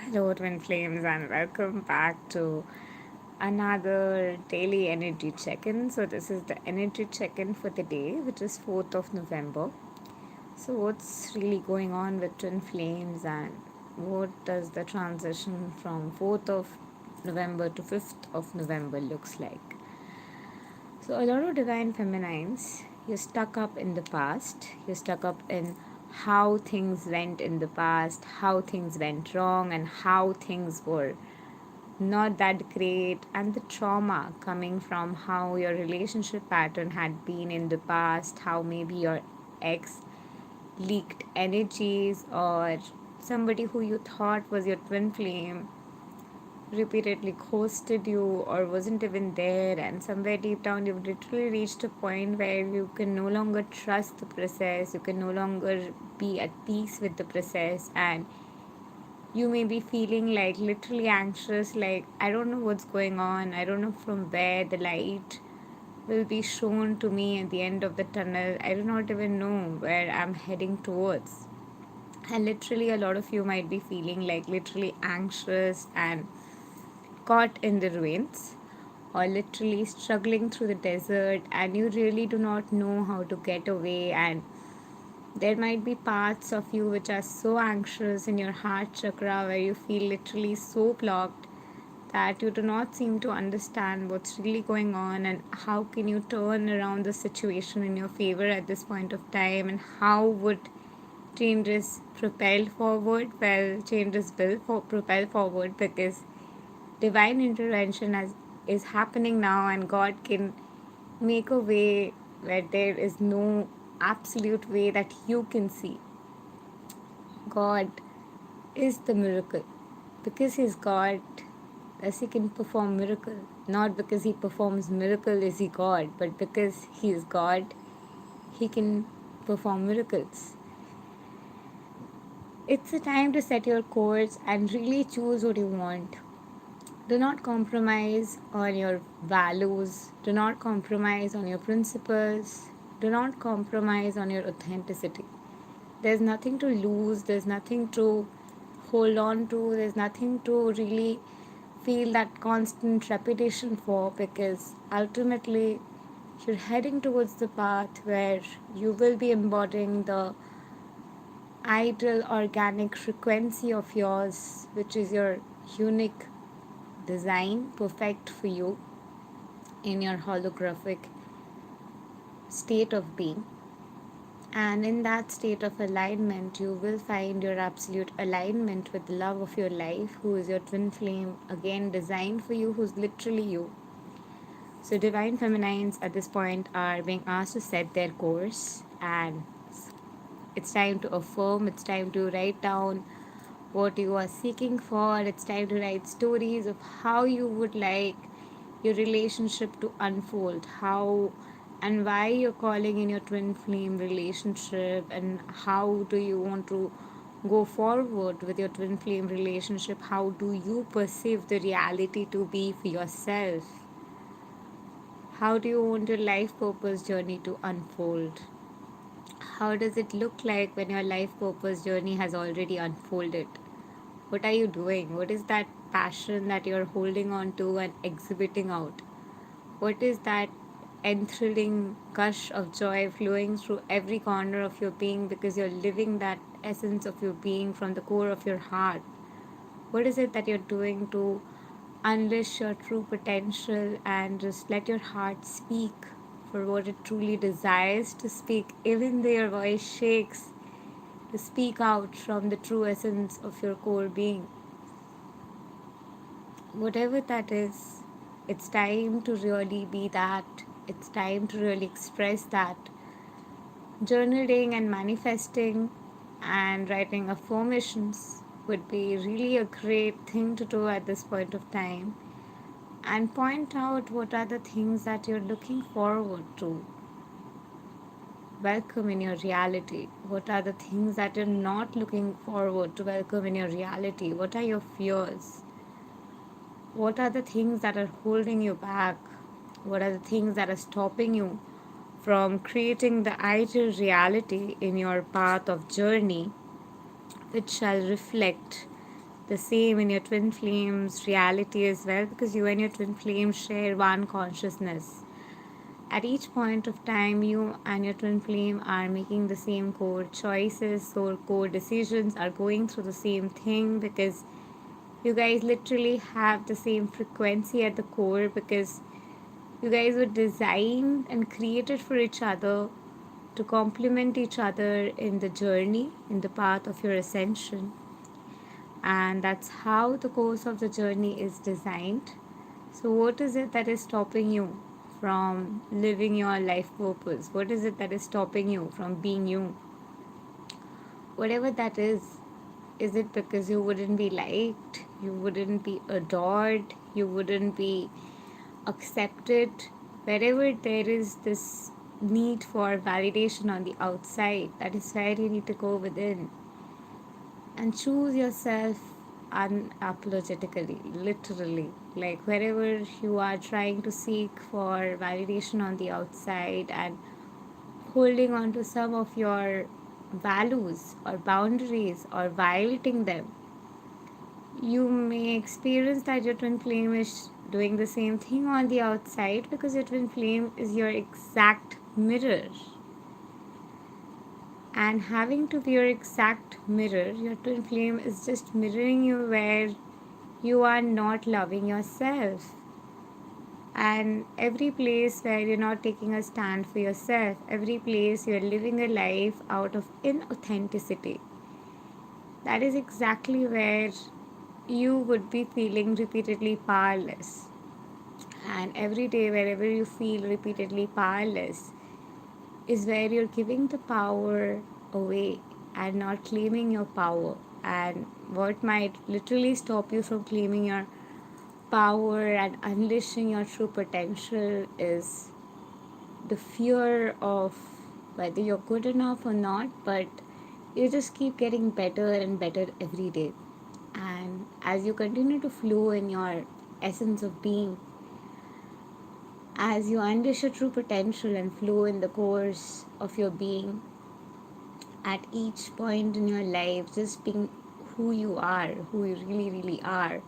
Hello, Twin Flames, and welcome back to another daily energy check in. So, this is the energy check in for the day, which is 4th of November. So, what's really going on with Twin Flames, and what does the transition from 4th of November to 5th of November looks like? So, a lot of divine feminines, you're stuck up in the past, you're stuck up in how things went in the past, how things went wrong, and how things were not that great, and the trauma coming from how your relationship pattern had been in the past, how maybe your ex leaked energies, or somebody who you thought was your twin flame repeatedly ghosted you or wasn't even there, and somewhere deep down you've literally reached a point where you can no longer trust the process, you can no longer be at peace with the process, and you may be feeling like literally anxious, like I don't know what's going on, I don't know from where the light will be shown to me at the end of the tunnel, I do not even know where I'm heading towards. And literally a lot of you might be feeling like literally anxious and caught in the ruins, or literally struggling through the desert, and you really do not know how to get away. And there might be parts of you which are so anxious in your heart chakra where you feel literally so blocked that you do not seem to understand what's really going on, and how can you turn around the situation in your favor at this point of time, and how would changes propel forward. Well, changes will propel forward because divine intervention is happening now, and God can make a way where there is no absolute way that you can see. God is the miracle. Because He's God, thus He can perform miracle. Not because He performs miracle is He God, but because He is God, He can perform miracles. It's a time to set your course and really choose what you want. Do not compromise on your values. Do not compromise on your principles. Do not compromise on your authenticity. There's nothing to lose. There's nothing to hold on to. There's nothing to really feel that constant repetition for, because ultimately you're heading towards the path where you will be embodying the ideal organic frequency of yours, which is your unique design, perfect for you in your holographic state of being. And in that state of alignment, you will find your absolute alignment with the love of your life, who is your twin flame, again designed for you, who's literally you. So, divine feminines at this point are being asked to set their course, and it's time to affirm, it's time to write down what you are seeking for. It's time to write stories of how you would like your relationship to unfold, how and why you're calling in your twin flame relationship, and how do you want to go forward with your twin flame relationship. How do you perceive the reality to be for yourself? How do you want your life purpose journey to unfold? How does it look like when your life purpose journey has already unfolded? What are you doing? What is that passion that you're holding on to and exhibiting out? What is that enthralling gush of joy flowing through every corner of your being because you're living that essence of your being from the core of your heart? What is it that you're doing to unleash your true potential and just let your heart speak for what it truly desires to speak, even though your voice shakes, to speak out from the true essence of your core being? Whatever that is, it's time to really be that. It's time to really express that. Journaling and manifesting and writing affirmations would be really a great thing to do at this point of time. And point out what are the things that you're looking forward to welcome in your reality. What are the things that you're not looking forward to welcome in your reality? What are your fears? What are the things that are holding you back? What are the things that are stopping you from creating the ideal reality in your path of journey, which shall reflect the same in your twin flames reality as well, because you and your twin flame share one consciousness. At each point of time, you and your twin flame are making the same core choices, or core decisions, are going through the same thing, because you guys literally have the same frequency at the core, because you guys were designed and created for each other to complement each other in the journey, in the path of your ascension. And that's how the course of the journey is designed. So, what is it that is stopping you from living your life purpose? What is it that is stopping you from being you? Whatever that is it because you wouldn't be liked, you wouldn't be adored, you wouldn't be accepted? Wherever there is this need for validation on the outside, that is where you need to go within and choose yourself unapologetically, literally. Like wherever you are trying to seek for validation on the outside and holding on to some of your values or boundaries or violating them, you may experience that your twin flame is doing the same thing on the outside, because your twin flame is your exact mirror. And having to be your exact mirror, your twin flame is just mirroring you where you are not loving yourself. And every place where you're not taking a stand for yourself, every place you're living a life out of inauthenticity, that is exactly where you would be feeling repeatedly powerless. And every day, wherever you feel repeatedly powerless, is where you're giving the power away and not claiming your power. And what might literally stop you from claiming your power and unleashing your true potential is the fear of whether you're good enough or not, but you just keep getting better and better every day. And as you continue to flow in your essence of being, as you unleash your true potential and flow in the course of your being, at each point in your life, just being who you are, who you really, really are,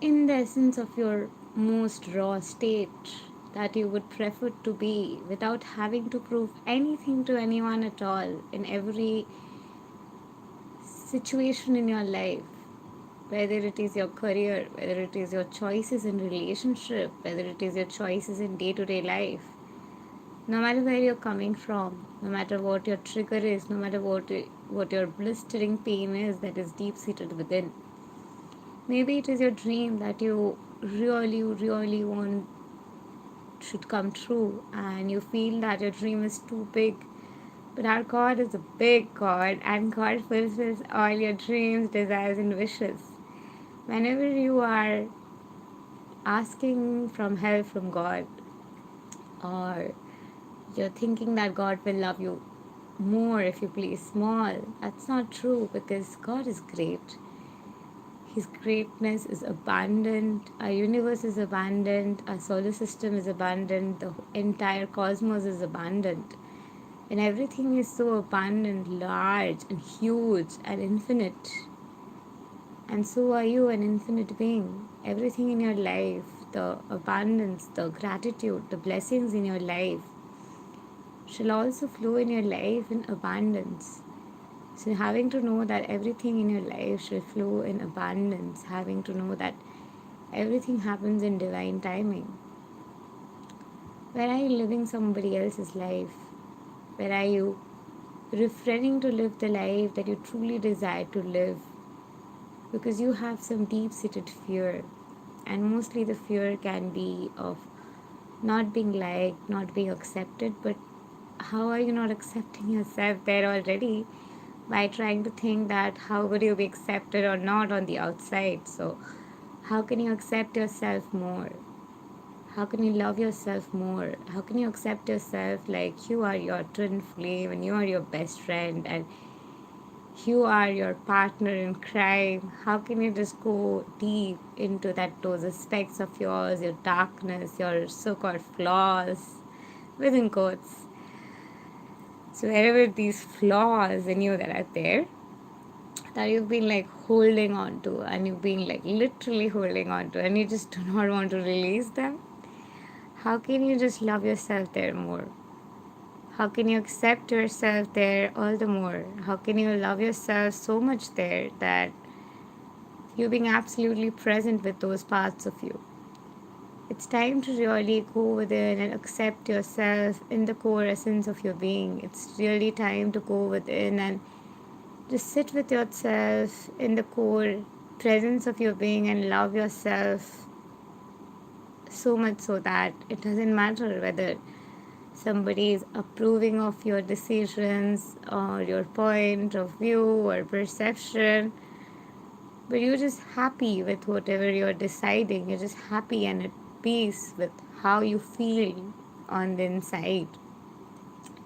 in the essence of your most raw state that you would prefer to be, without having to prove anything to anyone at all, in every situation in your life, whether it is your career, whether it is your choices in relationship, whether it is your choices in day-to-day life. No matter where you're coming from, no matter what your trigger is, no matter what your blistering pain is that is deep-seated within. Maybe it is your dream that you really, really want should come true, and you feel that your dream is too big. But our God is a big God, and God fulfills all your dreams, desires, and wishes. Whenever you are asking from help from God, or you're thinking that God will love you more if you play small, that's not true, because God is great. His greatness is abundant. Our universe is abundant. Our solar system is abundant. The entire cosmos is abundant. And everything is so abundant, large, and huge, and infinite. And so are you, an infinite being. Everything in your life, the abundance, the gratitude, the blessings in your life, shall also flow in your life in abundance. So having to know that everything in your life shall flow in abundance, having to know that everything happens in divine timing. Where are you living somebody else's life? Where are you refraining to live the life that you truly desire to live? Because you have some deep-seated fear, and mostly the fear can be of not being liked, not being accepted. But how are you not accepting yourself there already by trying to think that how would you be accepted or not on the outside? So how can you accept yourself more? How can you love yourself more? How can you accept yourself like you are your twin flame and you are your best friend and you are your partner in crime? How can you just go deep into those aspects of yours, your darkness, your so-called flaws, within quotes? So wherever these flaws in you that are there, that you've been like holding on to, and you've been like literally holding on to, and you just do not want to release them? How can you just love yourself there more? How can you accept yourself there all the more? How can you love yourself so much there that you're being absolutely present with those parts of you? It's time to really go within and accept yourself in the core essence of your being. It's really time to go within and just sit with yourself in the core presence of your being and love yourself so much so that it doesn't matter whether somebody is approving of your decisions or your point of view or perception, but you're just happy with whatever you're deciding. You're just happy and at peace with how you feel on the inside.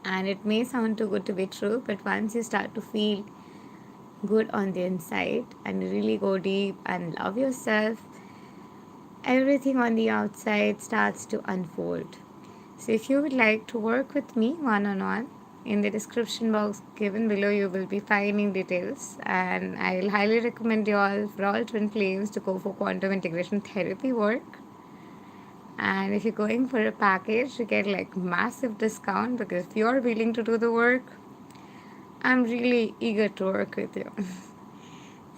And it may sound too good to be true, but once you start to feel good on the inside and really go deep and love yourself, everything on the outside starts to unfold. So if you would like to work with me one-on-one, in the description box given below you will be finding details, and I'll highly recommend you all for all twin flames to go for quantum integration therapy work. And if you're going for a package, you get like massive discount, because if you're willing to do the work, I'm really eager to work with you.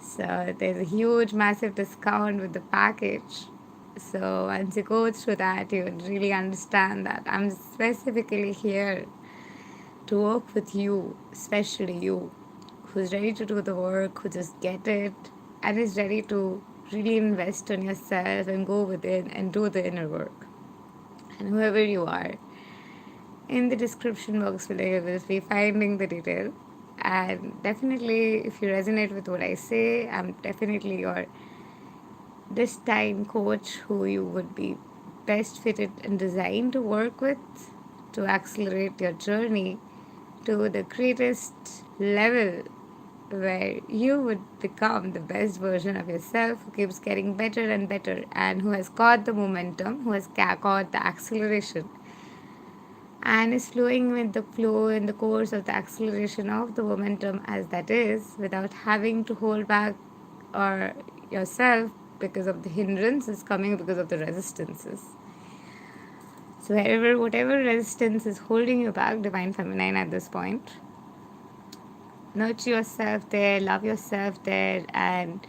So there's a huge massive discount with the package. So once you go through that, you would really understand that I'm specifically here to work with you, especially you, who's ready to do the work, who just get it, and is ready to really invest in yourself and go within and do the inner work. And whoever you are, in the description box below you will be finding the detail. And definitely, if you resonate with what I say, I'm definitely your this time coach who you would be best fitted and designed to work with to accelerate your journey to the greatest level, where you would become the best version of yourself, who keeps getting better and better, and who has caught the momentum, who has caught the acceleration, and is flowing with the flow in the course of the acceleration of the momentum as that is, without having to hold back or yourself because of the hindrances coming because of the resistances. So whatever resistance is holding you back, Divine Feminine, at this point, nurture yourself there, love yourself there, and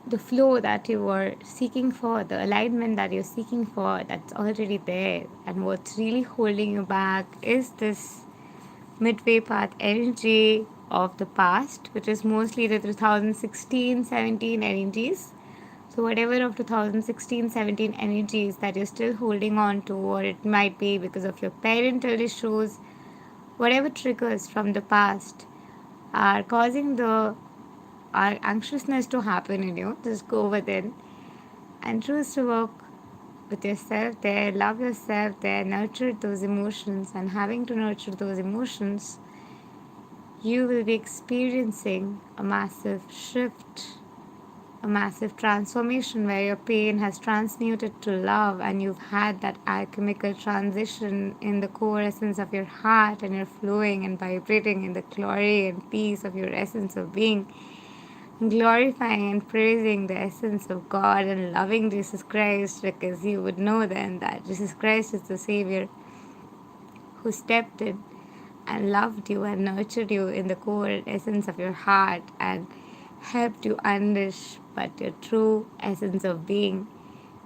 the flow that you were seeking for, the alignment that you're seeking for, that's already there. And what's really holding you back is this midway path energy of the past, which is mostly the 2016-17 energies. So whatever of 2016-17 energies that you're still holding on to, or it might be because of your parental issues, whatever triggers from the past are causing our anxiousness to happen in you, just go within and choose to work with yourself there, love yourself there, nurture those emotions. And having to nurture those emotions, you will be experiencing a massive shift, a massive transformation, where your pain has transmuted to love, and you've had that alchemical transition in the core essence of your heart, and you're flowing and vibrating in the glory and peace of your essence of being, glorifying and praising the essence of God and loving Jesus Christ, because you would know then that Jesus Christ is the Savior who stepped in and loved you and nurtured you in the core essence of your heart and helped you unleash but your true essence of being,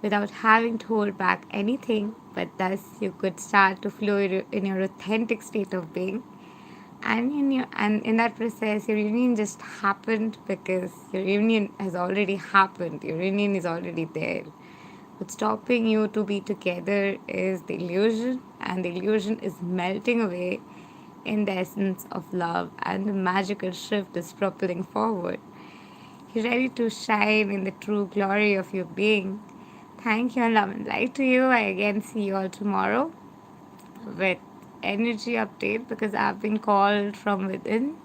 without having to hold back anything, but thus you could start to flow in your authentic state of being. And in that process, your union just happened because your union has already happened. Your union is already there. What's stopping you to be together is the illusion, and the illusion is melting away in the essence of love, and the magical shift is propelling forward. You're ready to shine in the true glory of your being. Thank you and love and light to you. I again see you all tomorrow with energy update, because I've been called from within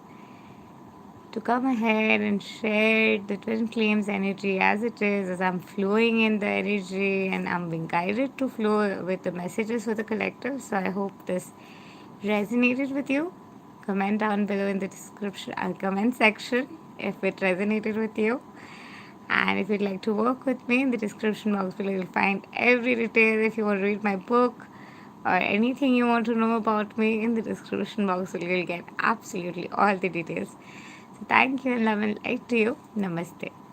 to come ahead and share the twin flames energy as it is, as I'm flowing in the energy and I'm being guided to flow with the messages for the collective. So I hope this resonated with you. Comment down below in the description and comment section if it resonated with you. And if you'd like to work with me, in the description box below, you'll find every detail. If you want to read my book or anything you want to know about me, in the description box below, you'll get absolutely all the details. So thank you and love and light to you. Namaste.